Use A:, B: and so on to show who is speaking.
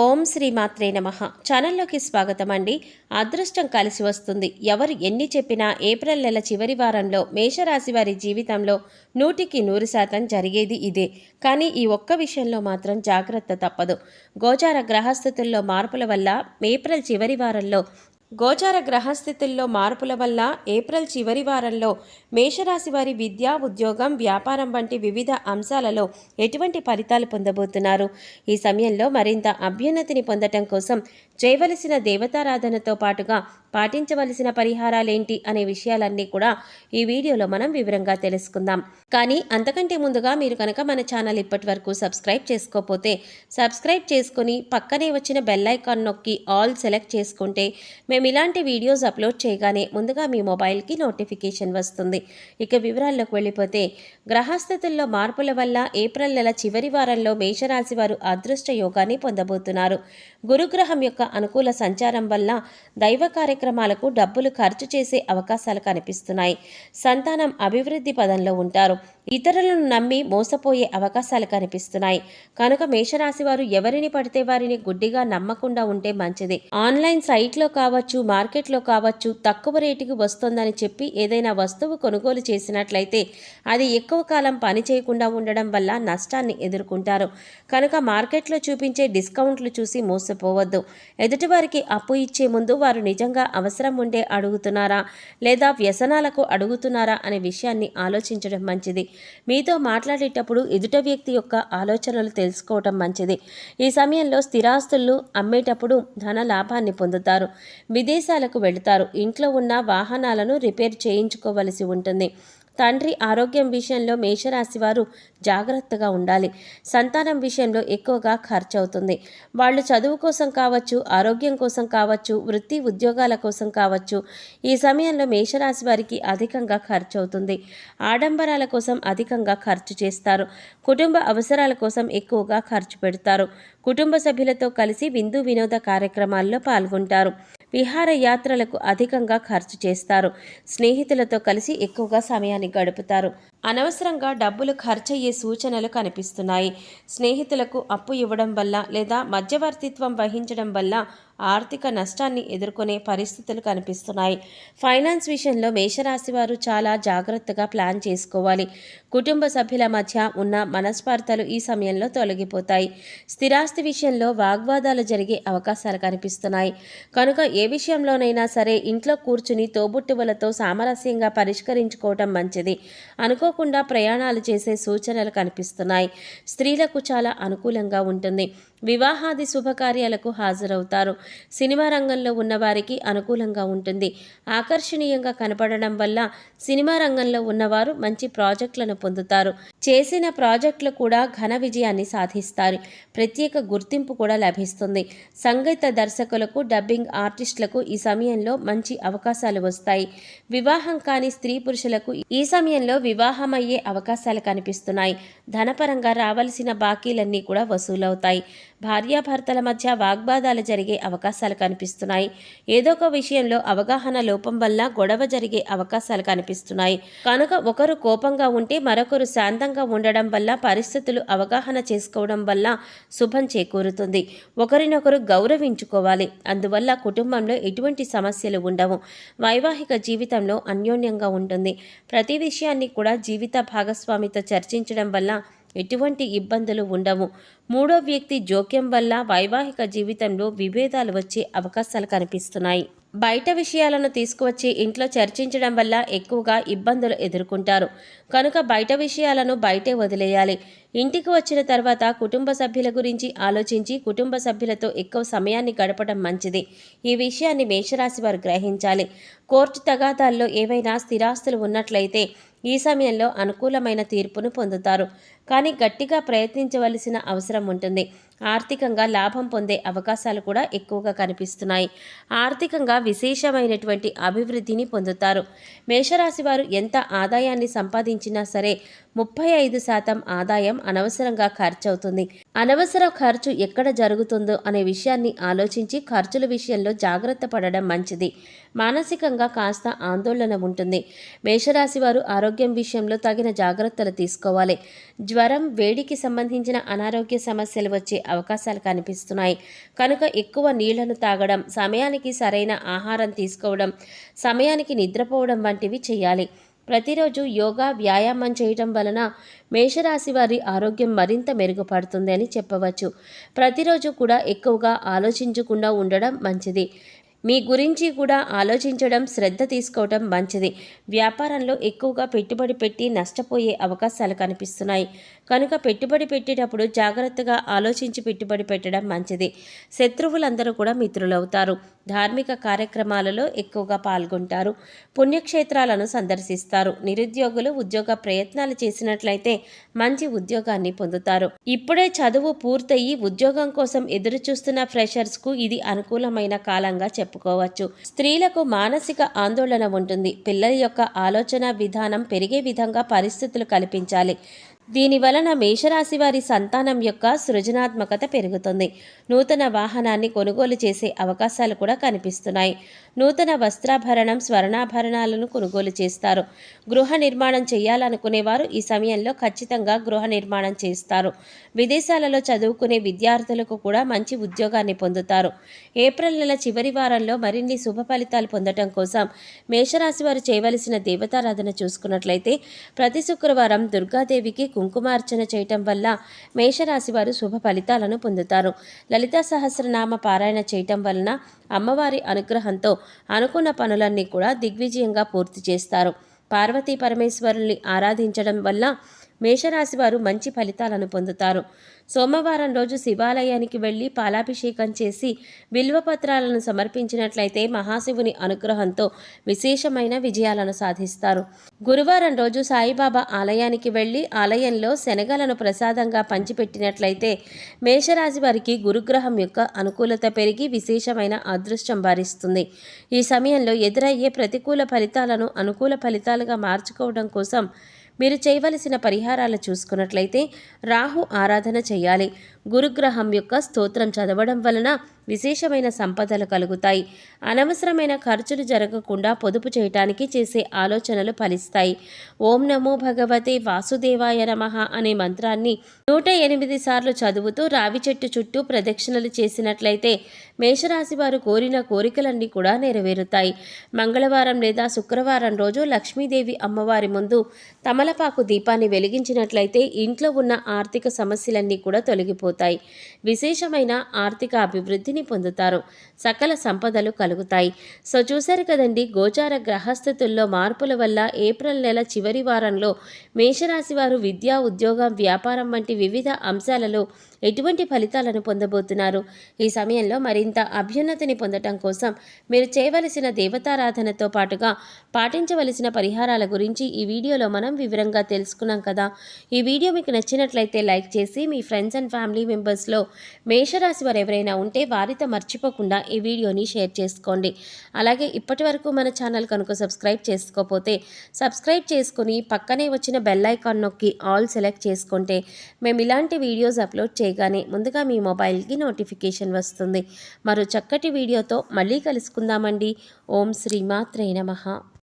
A: ఓం శ్రీ మాత్రే నమః. ఛానల్లోకి స్వాగతం అండి. అదృష్టం కలిసి వస్తుంది. ఎవరు ఎన్ని చెప్పినా ఏప్రిల్ నెల చివరి వారంలో మేషరాశి వారి జీవితంలో 100% జరిగేది ఇదే. కానీ ఈ ఒక్క విషయంలో మాత్రం జాగ్రత్త తప్పదు. గోచార గ్రహస్థితుల్లో మార్పుల వల్ల ఏప్రిల్ చివరి వారంలో ఏప్రిల్ చివరి వారంలో మేషరాశి వారి విద్య, ఉద్యోగం, వ్యాపారం వంటి వివిధ అంశాలలో ఎటువంటి ఫలితాలు పొందబోతున్నారు? ఈ సమయంలో మరింత అభ్యున్నతిని పొందటం కోసం చేయవలసిన దేవతారాధనతో పాటుగా పాటించవలసిన పరిహారాలేంటి అనే విషయాలన్నీ కూడా ఈ వీడియోలో మనం వివరంగా తెలుసుకుందాం. కానీ అంతకంటే ముందుగా మీరు కనుక మన ఛానల్ ఇప్పటి వరకు సబ్స్క్రైబ్ చేసుకోకపోతే సబ్స్క్రైబ్ చేసుకుని పక్కనే వచ్చిన బెల్ ఐకాన్ నొక్కి ఆల్ సెలెక్ట్ చేసుకుంటే మేము ఇలాంటి వీడియోస్ అప్లోడ్ చేయగానే ముందుగా మీ మొబైల్కి నోటిఫికేషన్ వస్తుంది. ఇక వివరాల్లోకి వెళ్ళిపోతే, గ్రహస్థితుల్లో మార్పుల వల్ల ఏప్రిల్ నెల చివరి వారంలో మేషరాశి వారు అదృష్ట యోగాన్ని పొందబోతున్నారు. గురుగ్రహం యొక్క అనుకూల సంచారం వల్ల దైవ కార్యక్రమాలకు డబ్బులు ఖర్చు చేసే అవకాశాలు కనిపిస్తున్నాయి. సంతానం అభివృద్ధి పదంలో ఉంటారు. ఇతరులను నమ్మి మోసపోయే అవకాశాలు కనిపిస్తున్నాయి. కనుక మేషరాశి వారు ఎవరిని పడితే వారిని గుడ్డిగా నమ్మకుండా ఉంటే మంచిది. ఆన్లైన్ సైట్లో కావచ్చు, మార్కెట్లో కావచ్చు, తక్కువ రేటుకి వస్తుందని చెప్పి ఏదైనా వస్తువు కొనుగోలు చేసినట్లయితే అది ఎక్కువ కాలం పని చేయకుండా ఉండడం వల్ల నష్టాన్ని ఎదుర్కొంటారు. కనుక మార్కెట్లో చూపించే డిస్కౌంట్లు చూసి మోసపోవద్దు. ఎదుటివారికి అప్పు ఇచ్చే ముందు వారు నిజంగా అవసరం ఉండే అడుగుతున్నారా లేదా వ్యసనాలకు అడుగుతున్నారా అనే విషయాన్ని ఆలోచించడం మంచిది. మీతో మాట్లాడేటప్పుడు ఎదుట వ్యక్తి యొక్క ఆలోచనలు తెలుసుకోవటం మంచిది. ఈ సమయంలో స్థిరాస్తులు అమ్మేటప్పుడు ధన లాభాన్ని పొందుతారు. విదేశాలకు వెళతారు. ఇంట్లో ఉన్న వాహనాలను రిపేర్ చేయించుకోవలసి ఉంటుంది. తండ్రి ఆరోగ్యం విషయంలో మేషరాశి వారు జాగ్రత్తగా ఉండాలి. సంతానం విషయంలో ఎక్కువగా ఖర్చు అవుతుంది. వాళ్ళు చదువు కోసం కావచ్చు, ఆరోగ్యం కోసం కావచ్చు, వృత్తి ఉద్యోగాల కోసం కావచ్చు, ఈ సమయంలో మేషరాశి వారికి అధికంగా ఖర్చు అవుతుంది. ఆడంబరాల కోసం అధికంగా ఖర్చు చేస్తారు. కుటుంబ అవసరాల కోసం ఎక్కువగా ఖర్చు పెడతారు. కుటుంబ సభ్యులతో కలిసి విందు వినోద కార్యక్రమాల్లో పాల్గొంటారు. విహారయాత్రలకు అధికంగా ఖర్చు చేస్తారు. స్నేహితులతో కలిసి ఎక్కువగా సమయాన్ని గడుపుతారు. అనవసరంగా డబ్బులు ఖర్చయ్యే సూచనలు కనిపిస్తున్నాయి. స్నేహితులకు అప్పు ఇవ్వడం వల్ల లేదా మధ్యవర్తిత్వం వహించడం వల్ల ఆర్థిక నష్టాన్ని ఎదుర్కొనే పరిస్థితులు కనిపిస్తున్నాయి. ఫైనాన్స్ విషయంలో మేషరాశి వారు చాలా జాగ్రత్తగా ప్లాన్ చేసుకోవాలి. కుటుంబ సభ్యుల మధ్య ఉన్న మనస్పార్థలు ఈ సమయంలో తొలగిపోతాయి. స్థిరాస్తి విషయంలో వాగ్వాదాలు జరిగే అవకాశాలు కనిపిస్తున్నాయి. కనుక ఏ విషయంలోనైనా సరే ఇంట్లో కూర్చుని తోబుట్టువులతో సామరస్యంగా పరిష్కరించుకోవటం మంచిది. అనుకోకుండా ప్రయాణాలు చేసే సూచనలు కనిపిస్తున్నాయి. స్త్రీలకు చాలా అనుకూలంగా ఉంటుంది. వివాహాది శుభకార్యాలకు హాజరవుతారు. సినిమా రంగంలో ఉన్నవారికి అనుకూలంగా ఉంటుంది. ఆకర్షణీయంగా కనపడడం వల్ల సినిమా రంగంలో ఉన్నవారు మంచి ప్రాజెక్టులను పొందుతారు. చేసిన ప్రాజెక్టులు కూడా ఘన విజయాన్ని సాధిస్తారు. ప్రత్యేక గుర్తింపు కూడా లభిస్తుంది. సంగీత దర్శకులకు, డబ్బింగ్ ఆర్టిస్టులకు ఈ సమయంలో మంచి అవకాశాలు వస్తాయి. వివాహం కాని స్త్రీ పురుషులకు ఈ సమయంలో వివాహమయ్యే అవకాశాలు కనిపిస్తున్నాయి. ధనపరంగా రావాల్సిన బాకీలన్నీ కూడా వసూలవుతాయి. భార్యాభర్తల మధ్య వాగ్వాదాలు జరిగే అవకాశాలు కనిపిస్తున్నాయి. ఏదో ఒక విషయంలో అవగాహన లోపం వల్ల గొడవ జరిగే అవకాశాలు కనిపిస్తున్నాయి. కనుక ఒకరు కోపంగా ఉంటే మరొకరు శాంతంగా ఉండడం వల్ల, పరిస్థితులు అవగాహన చేసుకోవడం వల్ల శుభం చేకూరుతుంది. ఒకరినొకరు గౌరవించుకోవాలి. అందువల్ల కుటుంబంలో ఎటువంటి సమస్యలు ఉండవు. వైవాహిక జీవితంలో అన్యోన్యంగా ఉంటుంది. ప్రతి విషయాన్ని కూడా జీవిత భాగస్వామితో చర్చించడం వల్ల ఎటువంటి ఇబ్బందులు ఉండవు. మూడో వ్యక్తి జోక్యం వల్ల వైవాహిక జీవితంలో విభేదాలు వచ్చే అవకాశాలు కనిపిస్తున్నాయి. బయట విషయాలను తీసుకువచ్చి ఇంట్లో చర్చించడం వల్ల ఎక్కువగా ఇబ్బందులు ఎదుర్కొంటారు. కనుక బయట విషయాలను బయటే వదిలేయాలి. ఇంటికి వచ్చిన తర్వాత కుటుంబ సభ్యుల గురించి ఆలోచించి కుటుంబ సభ్యులతో ఎక్కువ సమయాన్ని గడపడం మంచిది. ఈ విషయాన్ని మేషరాశి వారు గ్రహించాలి. కోర్టు తగాదాల్లో ఏవైనా స్థిరాస్తులు ఉన్నట్లయితే ఈ సమయంలో అనుకూలమైన తీర్పును పొందుతారు. కానీ గట్టిగా ప్రయత్నించవలసిన అవసరం ఉంటుంది. ఆర్థికంగా లాభం పొందే అవకాశాలు కూడా ఎక్కువగా కనిపిస్తున్నాయి. ఆర్థికంగా విశేషమైనటువంటి అభివృద్ధిని పొందుతారు. మేషరాశి వారు ఎంత ఆదాయాన్ని సంపాదించినా సరే 35% ఆదాయం అనవసరంగా ఖర్చు అవుతుంది. అనవసర ఖర్చు ఎక్కడ జరుగుతుందో అనే విషయాన్ని ఆలోచించి ఖర్చుల విషయంలో జాగ్రత్త పడడం మంచిది. మానసికంగా కాస్త ఆందోళన ఉంటుంది. మేషరాశి వారు ఆరోగ్యం విషయంలో తగిన జాగ్రత్తలు తీసుకోవాలి. జ్వరం జ్వరం, వేడికి సంబంధించిన అనారోగ్య సమస్యలు వచ్చే అవకాశాలు కనిపిస్తున్నాయి. కనుక ఎక్కువ నీళ్లను తాగడం, సమయానికి సరైన ఆహారం తీసుకోవడం, సమయానికి నిద్రపోవడం వంటివి చేయాలి. ప్రతిరోజు యోగా, వ్యాయామం చేయటం వలన మేషరాశి వారి ఆరోగ్యం మరింత మెరుగుపడుతుంది అని చెప్పవచ్చు. ప్రతిరోజు కూడా ఎక్కువగా ఆలోచించకుండా ఉండడం మంచిది. మీ గురించి కూడా ఆలోచించడం, శ్రద్ధ తీసుకోవడం మంచిది. వ్యాపారంలో ఎక్కువగా పెట్టుబడి పెట్టి నష్టపోయే అవకాశాలు కనిపిస్తున్నాయి. కనుక పెట్టుబడి పెట్టేటప్పుడు జాగ్రత్తగా ఆలోచించి పెట్టుబడి పెట్టడం మంచిది. శత్రువులందరూ కూడా మిత్రులవుతారు. ధార్మిక కార్యక్రమాలలో ఎక్కువగా పాల్గొంటారు. పుణ్యక్షేత్రాలను సందర్శిస్తారు. నిరుద్యోగులు ఉద్యోగ ప్రయత్నాలు చేసినట్లయితే మంచి ఉద్యోగాన్ని పొందుతారు. ఇప్పుడే చదువు పూర్తయి ఉద్యోగం కోసం ఎదురు చూస్తున్న ఫ్రెషర్స్కు ఇది అనుకూలమైన కాలంగా చెప్పుకోవచ్చు. స్త్రీలకు మానసిక ఆందోళన ఉంటుంది. పిల్లల యొక్క ఆలోచన విధానం పెరిగే విధంగా పరిస్థితులు కల్పించాలి. దీని వలన మేషరాశి వారి సంతానం యొక్క సృజనాత్మకత పెరుగుతుంది. నూతన వాహనాన్ని కొనుగోలు చేసే అవకాశాలు కూడా కనిపిస్తున్నాయి. నూతన వస్త్రాభరణం, స్వర్ణాభరణాలను కొనుగోలు చేస్తారు. గృహ నిర్మాణం చేయాలనుకునేవారు ఈ సమయంలో ఖచ్చితంగా గృహ నిర్మాణం చేస్తారు. విదేశాలలో చదువుకునే విద్యార్థులకు కూడా మంచి ఉద్యోగాన్ని పొందుతారు. ఏప్రిల్ నెల చివరి వారంలో మరిన్ని శుభ ఫలితాలు పొందడం కోసం మేషరాశి వారు చేయవలసిన దేవతారాధన చూసుకున్నట్లయితే ప్రతి శుక్రవారం దుర్గాదేవికి కుంకుమార్చన చేయటం వల్ల మేషరాశి వారు శుభ ఫలితాలను పొందుతారు. లలితా సహస్రనామ పారాయణ చేయటం వలన అమ్మవారి అనుగ్రహంతో అనుకున్న పనులన్నీ కూడా దిగ్విజయంగా పూర్తి చేస్తారు. పార్వతీ పరమేశ్వరుల్ని ఆరాధించడం వల్ల మేషరాశి వారు మంచి ఫలితాలను పొందుతారు. సోమవారం రోజు శివాలయానికి వెళ్ళి పాలాభిషేకం చేసి బిల్వపత్రాలను సమర్పించినట్లయితే మహాశివుని అనుగ్రహంతో విశేషమైన విజయాలను సాధిస్తారు. గురువారం రోజు సాయిబాబా ఆలయానికి వెళ్ళి ఆలయంలో శనగలను ప్రసాదంగా పంచిపెట్టినట్లయితే మేషరాశి వారికి గురుగ్రహం యొక్క అనుకూలత పెరిగి విశేషమైన అదృష్టం వారిస్తుంది. ఈ సమయంలో ఎదురయ్యే ప్రతికూల ఫలితాలను అనుకూల ఫలితాలుగా మార్చుకోవడం కోసం మీరు చేయవలసిన పరిహారాలు చూసుకున్నట్లయితే రాహు ఆరాధన చేయాలి. గురుగ్రహం యొక్క స్తోత్రం చదవడం వలన విశేషమైన సంపదలు కలుగుతాయి. అనవసరమైన ఖర్చులు జరగకుండా పొదుపు చేయటానికి చేసే ఆలోచనలు ఫలిస్తాయి. ఓం నమో భగవతే వాసుదేవాయ నమః అనే మంత్రాన్ని 108 సార్లు చదువుతూ రావి చెట్టు చుట్టూ ప్రదక్షిణలు చేసినట్లయితే మేషరాశి వారు కోరిన కోరికలన్నీ కూడా నెరవేరుతాయి. మంగళవారం లేదా శుక్రవారం రోజు లక్ష్మీదేవి అమ్మవారి ముందు తమలపాకు దీపాన్ని వెలిగించినట్లయితే ఇంట్లో ఉన్న ఆర్థిక సమస్యలన్నీ కూడా తొలగిపోతాయి. విశేషమైన ఆర్థిక అభివృద్ధిని పొందుతారు. సకల సంపదలు కలుగుతాయి. సో చూశారు కదండి, గోచార గ్రహస్థితుల్లో మార్పుల వల్ల ఏప్రిల్ నెల చివరి వారంలో మేషరాశి వారు విద్య, ఉద్యోగం, వ్యాపారం వంటి వివిధ అంశాలలో ఎటువంటి ఫలితాలను పొందబోతున్నారు. ఈ సమయంలో మరింత అభ్యున్నతిని పొందటం కోసం మీరు చేయవలసిన దేవతారాధనతో పాటుగా పాటించవలసిన పరిహారాల గురించి ఈ వీడియోలో మనం వివరంగా తెలుసుకున్నాం కదా. ఈ వీడియో మీకు నచ్చినట్లయితే లైక్ చేసి మీ ఫ్రెండ్స్ అండ్ ఫ్యామిలీ మెంబర్స్లో మేషరాశి వారు ఎవరైనా ఉంటే వారితో మర్చిపోకుండా ఈ వీడియోని షేర్ చేసుకోండి. అలాగే ఇప్పటి వరకు మన ఛానల్ కనుక సబ్స్క్రైబ్ చేసుకోకపోతే సబ్స్క్రైబ్ చేసుకుని పక్కనే వచ్చిన బెల్ ఐకాన్ నొక్కి ఆల్ సెలెక్ట్ చేసుకుంటే మేము ఇలాంటి వీడియోస్ అప్లోడ్ చేయగానే ముందుగా మీ మొబైల్కి నోటిఫికేషన్ వస్తుంది. మరో చక్కటి వీడియోతో మళ్ళీ కలుసుకుందామండి. ఓం శ్రీమాత్రే నమః.